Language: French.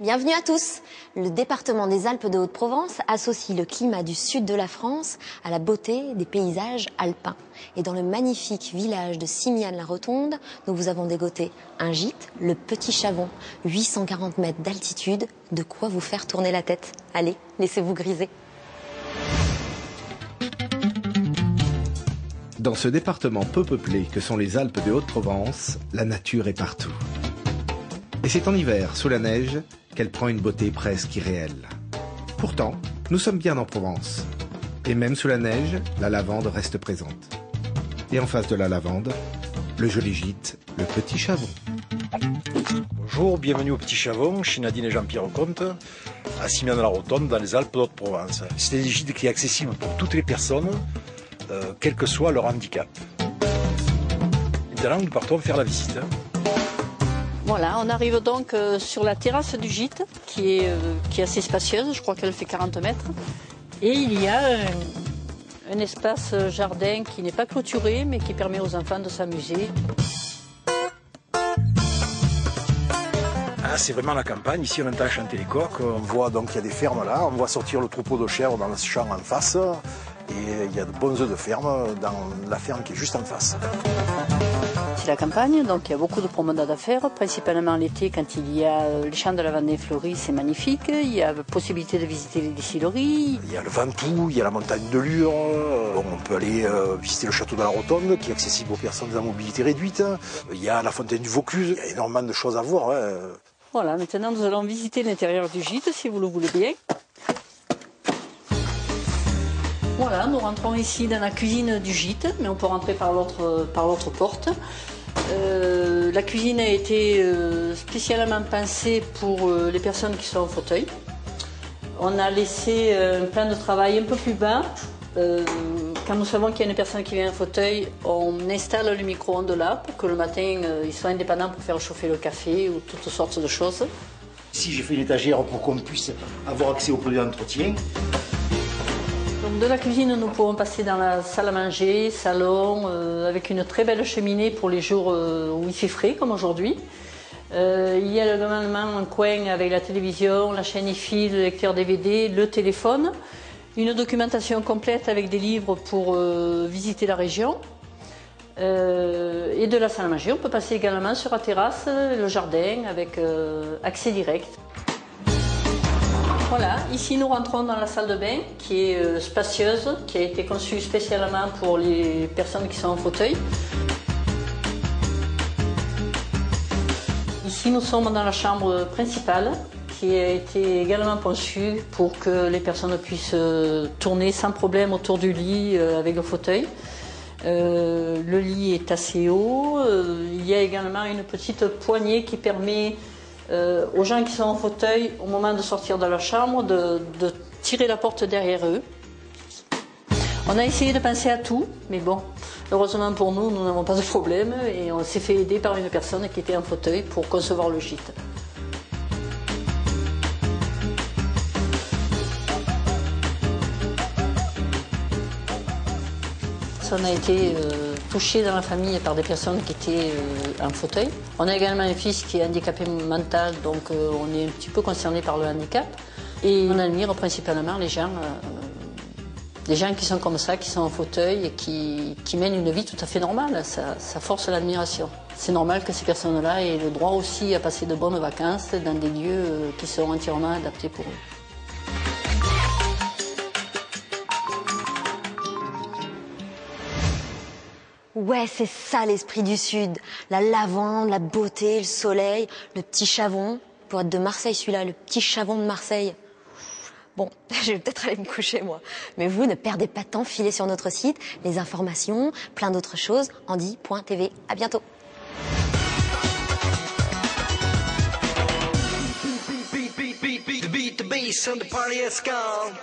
Bienvenue à tous. Le département des Alpes de Haute-Provence associe le climat du sud de la France à la beauté des paysages alpins. Et dans le magnifique village de Simiane-la-Rotonde, nous vous avons dégoté un gîte, le Petit Chavon, 840 mètres d'altitude, de quoi vous faire tourner la tête. Allez, laissez-vous griser. Dans ce département peu peuplé que sont les Alpes de Haute-Provence, la nature est partout. Et c'est en hiver, sous la neige, qu'elle prend une beauté presque irréelle. Pourtant, nous sommes bien en Provence. Et même sous la neige, la lavande reste présente. Et en face de la lavande, le joli gîte, le Petit Chavon. Bonjour, bienvenue au Petit Chavon, chez Nadine et Jean-Pierre Comte, à Simiane-la-Rotonde, dans les Alpes de Haute-Provence. C'est un gîte qui est accessible pour toutes les personnes, quel que soit leur handicap. Maintenant, nous partons faire la visite. Voilà, on arrive donc sur la terrasse du gîte, qui est assez spacieuse, je crois qu'elle fait 40 mètres. Et il y a un espace jardin qui n'est pas clôturé, mais qui permet aux enfants de s'amuser. C'est vraiment la campagne, ici on entend chanter les coqs, on voit donc qu'il y a des fermes là, on voit sortir le troupeau de chèvres dans le champ en face, et il y a de bons œufs de ferme dans la ferme qui est juste en face. C'est la campagne, donc il y a beaucoup de promenades à faire, principalement l'été quand il y a les champs de lavande fleuris, c'est magnifique. Il y a la possibilité de visiter les distilleries. Il y a le Ventoux, il y a la montagne de Lure, on peut aller visiter le château de la Rotonde qui est accessible aux personnes à mobilité réduite. Il y a la fontaine du Vaucluse, il y a énormément de choses à voir. Voilà, maintenant nous allons visiter l'intérieur du gîte si vous le voulez bien. Voilà, nous rentrons ici dans la cuisine du gîte, mais on peut rentrer par l'autre porte. La cuisine a été spécialement pensée pour les personnes qui sont en fauteuil. On a laissé un plan de travail un peu plus bas. Quand nous savons qu'il y a une personne qui vient en fauteuil, on installe le micro-ondes là pour que le matin, il soit indépendant pour faire chauffer le café ou toutes sortes de choses. Ici, j'ai fait une étagère pour qu'on puisse avoir accès aux produits d'entretien. Donc de la cuisine, nous pouvons passer dans la salle à manger, salon, avec une très belle cheminée pour les jours où il fait frais, comme aujourd'hui. Il y a également un coin avec la télévision, la chaîne IFI, le lecteur DVD, le téléphone, une documentation complète avec des livres pour visiter la région. Et de la salle à manger, on peut passer également sur la terrasse, le jardin, avec accès direct. Voilà, ici nous rentrons dans la salle de bain qui est spacieuse, qui a été conçue spécialement pour les personnes qui sont en fauteuil. Ici nous sommes dans la chambre principale qui a été également conçue pour que les personnes puissent tourner sans problème autour du lit avec le fauteuil. Le lit est assez haut, il y a également une petite poignée qui permet aux gens qui sont en fauteuil, au moment de sortir de leur chambre, de tirer la porte derrière eux. On a essayé de penser à tout, mais bon, heureusement pour nous, nous n'avons pas de problème et on s'est fait aider par une personne qui était en fauteuil pour concevoir le gîte. On a été touché dans la famille par des personnes qui étaient en fauteuil. On a également un fils qui est handicapé mental, donc on est un petit peu concerné par le handicap. Et on admire principalement les gens qui sont comme ça, qui sont en fauteuil et qui mènent une vie tout à fait normale. Ça force l'admiration. C'est normal que ces personnes-là aient le droit aussi à passer de bonnes vacances dans des lieux qui sont entièrement adaptés pour eux. Ouais, c'est ça l'esprit du Sud. La lavande, la beauté, le soleil, le Petit Chavon. Pour être de Marseille, celui-là, le Petit Chavon de Marseille. Bon, je vais peut-être aller me coucher, moi. Mais vous, ne perdez pas de temps, filez sur notre site. Les informations, plein d'autres choses, andy.tv. À bientôt. The beat, the bass, and the party has gone.